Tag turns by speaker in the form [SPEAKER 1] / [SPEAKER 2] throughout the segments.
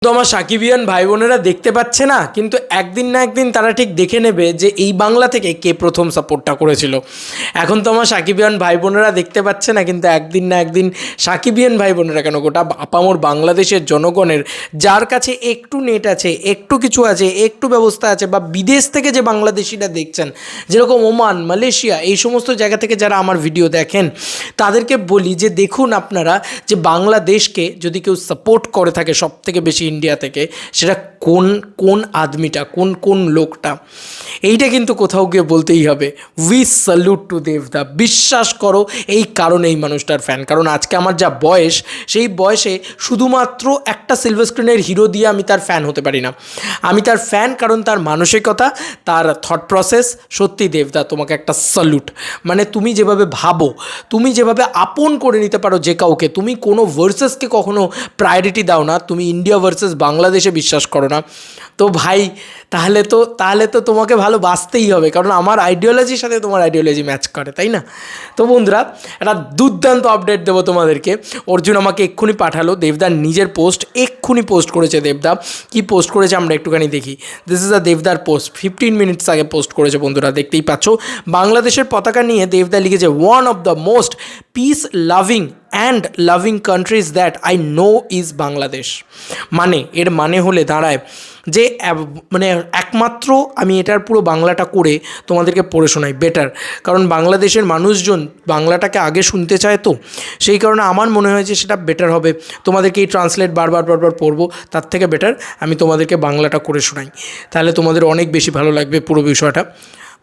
[SPEAKER 1] তো আমার সাকিবিয়ান ভাই বোনেরা দেখতে পাচ্ছে না, কিন্তু একদিন না একদিন তারা ঠিক দেখে নেবে যে এই বাংলা থেকে কে প্রথম সাপোর্টটা করেছিল। এখন তো আমার সাকিবিয়ান ভাই বোনেরা দেখতে পাচ্ছে না, কিন্তু একদিন না একদিন সাকিবিয়ান ভাই বোনেরা কেন গোটা আপামর বাংলাদেশের জনগণের যার কাছে একটু নেট আছে, একটু কিছু আছে, একটু ব্যবস্থা আছে, বা বিদেশ থেকে যে বাংলাদেশিরা দেখছেন, যেরকম ওমান, মালয়েশিয়া, এই সমস্ত জায়গা থেকে যারা আমার ভিডিও দেখেন, তাদেরকে বলি যে দেখুন আপনারা, যে বাংলাদেশকে যদি কেউ সাপোর্ট করে থাকে সব থেকে বেশি ইন্ডিয়া থেকে, সেটা কোন কোন আদমিটা, কোন কোন লোকটা, এইটা কিন্তু কোথাও গিয়ে বলতেই হবে। উই স্যালুট টু দেবদা। বিশ্বাস করো, এই কারণে এই মানুষটার ফ্যান। কারণ আজকে আমার যা বয়স, সেই বয়সে শুধুমাত্র একটা সিলভার স্ক্রিনের হিরো দিয়ে আমি তার ফ্যান হতে পারি না। আমি তার ফ্যান কারণ তার মানসিকতা, তার থট প্রসেস। সত্যি দেবদা, তোমাকে একটা স্যালুট। মানে তুমি যেভাবে ভাবো, তুমি যেভাবে আপন করে নিতে পারো যে কাউকে, তুমি কোনো ভার্সেসকে কখনো প্রায়োরিটি দাও না, তুমি ইন্ডিয়া ভার্সেস বাংলাদেশে বিশ্বাস করো না। তো ভাই, তাহলে তো তোমাকে ভালোবাসতেই হবে, কারণ আমার আইডিওলজির সাথে তোমার আইডিওলজি ম্যাচ করে, তাই না? তো বন্ধুরা, একটা দুর্দান্ত আপডেট দেবো তোমাদেরকে। অর্জুন আমাকে এক্ষুনি পাঠালো, দেবদার নিজের পোস্ট এক্ষুনি পোস্ট করেছে। দেবদা কি পোস্ট করেছে আমরা একটুখানি দেখি। দিস ইজ আ দেবদার পোস্ট, 15 মিনিটস আগে পোস্ট করেছে বন্ধুরা, দেখতেই পাচ্ছ। বাংলাদেশের পতাকা নিয়ে দেবদা লিখেছে, one of the most peace loving and loving countries that I know is Bangladesh. মানে এর মানে হলে দাঁড়ায় যে মানে একমাত্র, আমি এটার পুরো বাংলাটা করে তোমাদেরকে পড়ে শোনাই বেটার, কারণ বাংলাদেশের মানুষজন বাংলাটাকে আগে শুনতে চায়, তো সেই কারণে আমার মনে হয় যে সেটা বেটার হবে। তোমাদেরকে এই ট্রান্সলেট বারবার পড়বো, তার থেকে বেটার আমি তোমাদেরকে বাংলাটা করে শোনাই, তাহলে তোমাদের অনেক বেশি ভালো লাগবে পুরো বিষয়টা।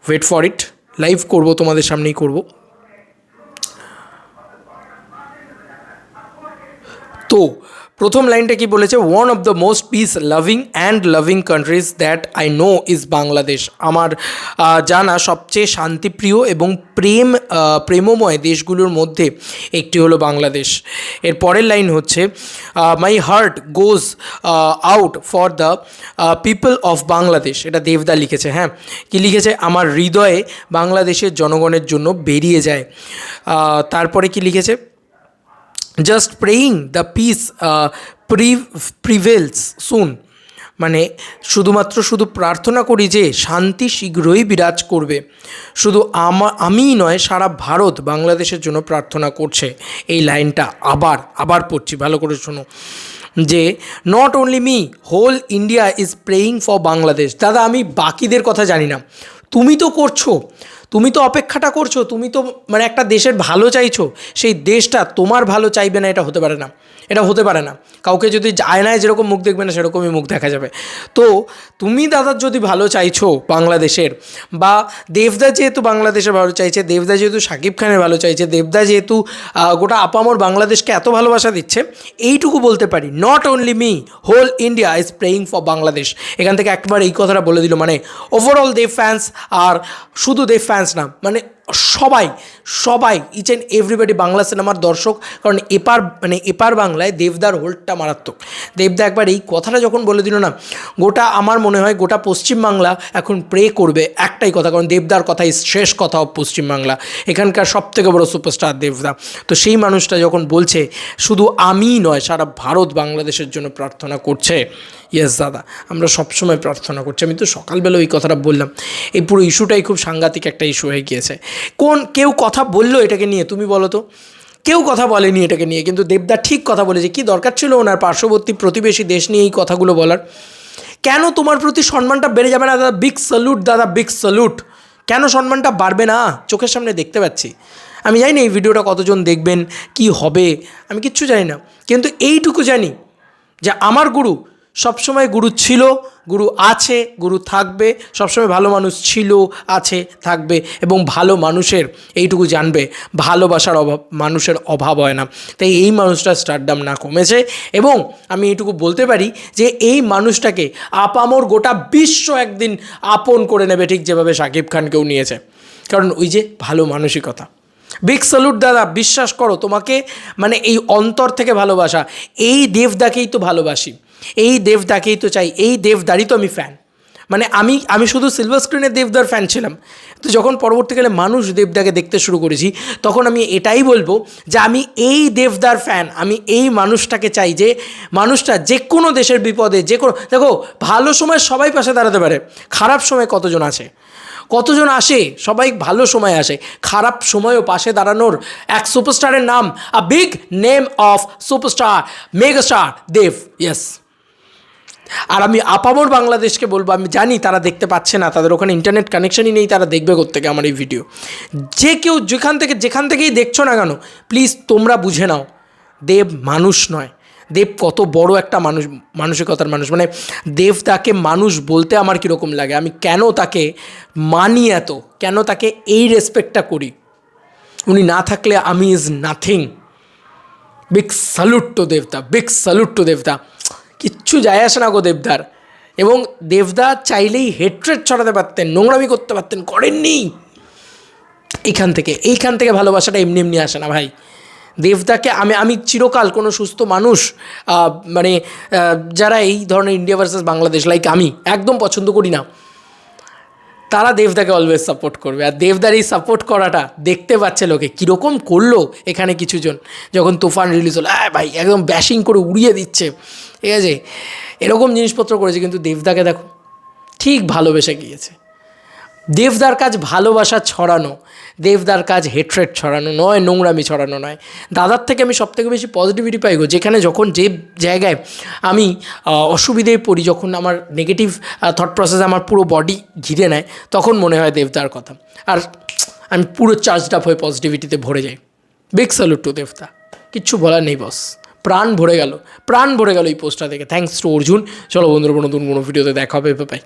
[SPEAKER 1] ওয়েট ফর ইট, লাইভ করবো, তোমাদের সামনেই করবো। তো প্রথম লাইনটা কি বলেছে, one of the most peace loving and loving countries that I know is Bangladesh. আমার জানা সবচেয়ে শান্তিপ্রিয় এবং প্রেমময় দেশগুলোর মধ্যে একটি হলো বাংলাদেশ। এর পরের লাইন হচ্ছে, my heart goes out for the people of Bangladesh. এটা দেবদা লিখেছে। হ্যাঁ, কি লিখেছে, আমার হৃদয়ে বাংলাদেশের জনগণের জন্য বেরিয়ে যায়। তারপরে কি লিখেছে, just praying the peace prevails soon. মানে শুধু প্রার্থনা করি যে শান্তি শীঘ্রই বিরাজ করবে। শুধু আমিই নয়, সারা ভারত বাংলাদেশের জন্য প্রার্থনা করছে। এই লাইনটা আবার পড়ছি, ভালো করে শোনো, যে not only me, whole India is praying for Bangladesh. দাদা, আমি বাকিদের কথা জানি না, তুমি তো করছো, তুমি তো অপেক্ষাটা করছো, তুমি তো মানে একটা দেশের ভালো চাইছো, সেই দেশটা তোমার ভালো চাইবে না, এটা হতে পারে না, এটা হতে পারে না। কাউকে যদি আয়নায় যেরকম মুখ দেখবে না, সেরকমই মুখ দেখা যাবে। তো তুমি দাদার যদি ভালো চাইছো বাংলাদেশের, বা দেবদা যেহেতু বাংলাদেশের ভালো চাইছে, দেবদা যেহেতু শাকিব খানের ভালো চাইছে, দেবদা যেহেতু গোটা আপামর বাংলাদেশকে এত ভালোবাসা দিচ্ছে, এইটুকু বলতে পারি, not only me, whole India is praying for Bangladesh. এখান থেকে একবার এই কথাটা বলে দিল, মানে ওভারঅল দেব ফ্যান্স, আর শুধু দেব ফ্যান্স না, মানে সবাই ইচ অ্যান্ড এভরিবডি বাংলা সিনেমার দর্শক। কারণ এপার বাংলায় দেবদার হোল্ডটা মারাত্মক। দেবদা একবার এই কথাটা যখন বলে দিল না, গোটা আমার মনে হয় গোটা পশ্চিমবাংলা এখন প্রে করবে একটাই কথা, কারণ দেবদার কথাই শেষ কথা পশ্চিমবাংলা, এখানকার সবথেকে বড় সুপারস্টার দেবদা। তো সেই মানুষটা যখন বলছে শুধু আমিই নয়, সারা ভারত বাংলাদেশের জন্য প্রার্থনা করছে, ইয়েস দাদা, আমরা সবসময় প্রার্থনা করছি। আমি তো সকালবেলা ওই কথাটা বললাম। এই পুরো ইস্যুটাই খুব সাংঘাতিক একটা ইস্যু হয়ে গিয়েছে। কেউ কথা বললো এটাকে নিয়ে, তুমি বলো তো? কেউ কথা বলেনি এটাকে নিয়ে, কিন্তু দেবদা ঠিক কথা বলেছে। কি দরকার ছিল ওনার পার্শ্ববর্তী প্রতিবেশী দেশ নিয়ে এই কথাগুলো বলার? কেন তোমার প্রতি সম্মানটা বেড়ে যাবে না দাদা? বিগ স্যালুট দাদা, বিগ স্যালুট। কেন সম্মানটা বাড়বে না? চোখের সামনে দেখতে পাচ্ছি। আমি জানি না এই ভিডিওটা কতজন দেখবেন, কি হবে, আমি কিচ্ছু জানি না, কিন্তু এইটুকু জানি যে আমার গুরু সবসময় গুরু ছিল, গুরু আছে, গুরু থাকবে, সবসময় ভালো মানুষ ছিল, আছে, থাকবে, এবং ভালো মানুষের এইটুকু জানবে, ভালোবাসার মানুষের অভাব হয় না। তাই এই মানুষটার স্টারডাম না কমেছে, এবং আমি এইটুকু বলতে পারি যে এই মানুষটাকে আপামর গোটা বিশ্ব একদিন আপন করে নেবে, ঠিক যেভাবে শাকিব খানকেও নিয়েছে, কারণ ওই যে ভালো মানসিকতা। বিগ স্যালুট দাদা, বিশ্বাস করো, তোমাকে মানে এই অন্তর থেকে ভালোবাসা। এই দেবদাকেই তো ভালোবাসি, এই দেবদাকেই তো চাই, এই দেবদারই তো আমি ফ্যান। মানে আমি শুধু সিলভার স্ক্রিনে দেবদার ফ্যান ছিলাম, তো যখন পরবর্তীকালে মানুষ দেবদাকে দেখতে শুরু করেছি তখন আমি এটাই বলবো যে আমি এই দেবদার ফ্যান, আমি এই মানুষটাকে চাই, যে মানুষটা যে কোনো দেশের বিপদে, যে কোনো, দেখো ভালো সময় সবাই পাশে দাঁড়াতে পারে, খারাপ সময় কতজন আসে, সবাই ভালো সময় আসে, খারাপ সময়ও পাশে দাঁড়ানোর এক সুপারস্টারের নাম, a big name of superstar megastar Dev. Yes. আর আমি আপামর বাংলাদেশকে বলবো, আমি জানি তারা দেখতে পাচ্ছে না, তাদের ওখানে ইন্টারনেট কানেকশনই নেই, তারা দেখবে কোত্থেকে আমার এই ভিডিও। যে কেউ যেখান থেকেই দেখছো না কেন, প্লিজ তোমরা বুঝে নাও, দেব মানুষ নয়, দেব কত বড় একটা মানসিকতার মানুষ। মানে দেবদাকে মানুষ বলতে আমার কীরকম লাগে, আমি কেন তাকে মানি এত, কেন তাকে এই রেসপেক্টটা করি, উনি না থাকলে আমি is nothing. Big salute to দেবদা, বিগ স্যালুট টু দেবদা। কিচ্ছু যায় আসে না গো দেবদার। এবং দেবদা চাইলেই হেট্রেট ছড়াতে পারতেন, নোংরামি করতে পারতেন, করেননি। এইখান থেকে ভালোবাসাটা এমনি এমনি আসে না ভাই। দেবদাকে আমি চিরকাল কোনো সুস্থ মানুষ, মানে যারা এই ধরনের ইন্ডিয়া ভার্সেস বাংলাদেশ লাইক আমি একদম পছন্দ করি না, তারা দেবদাকে অলওয়েজ সাপোর্ট করবে। আর দেবদার এই সাপোর্ট করাটা দেখতে পাচ্ছে লোকে, কীরকম করলো এখানে কিছুজন যখন তুফান রিলিজ হলো, ভাই একদম ব্যাশিং করে উড়িয়ে দিচ্ছে, ঠিক আছে, এরকম জিনিসপত্র করেছে। কিন্তু দেবদাকে দেখো ঠিক ভালোবেসে গিয়েছে। দেবদার কাজ ভালোবাসা ছড়ানো, দেবদার কাজ হেট্রেট ছড়ানো নয়, নোংরামি ছড়ানো নয়। দাদার থেকে আমি সবথেকে বেশি পজিটিভিটি পাই গো, যেখানে যখন যে জায়গায় আমি অসুবিধায় পড়ি, যখন আমার নেগেটিভ থট প্রসেস আমার পুরো বডি ঘিরে নেয়, তখন মনে হয় দেবদার কথা, আর আমি পুরো চার্জড আপ হয়ে পজিটিভিটিতে ভরে যাই। বিগ স্যালুট টু দেবদা, কিচ্ছু বলার নেই বস, প্রাণ ভরে গেল এই পোস্টটা দেখে। Thanks to Arjun. চলো বন্ধুরা, নতুন কোনো ভিডিওতে দেখা হবে, বাই।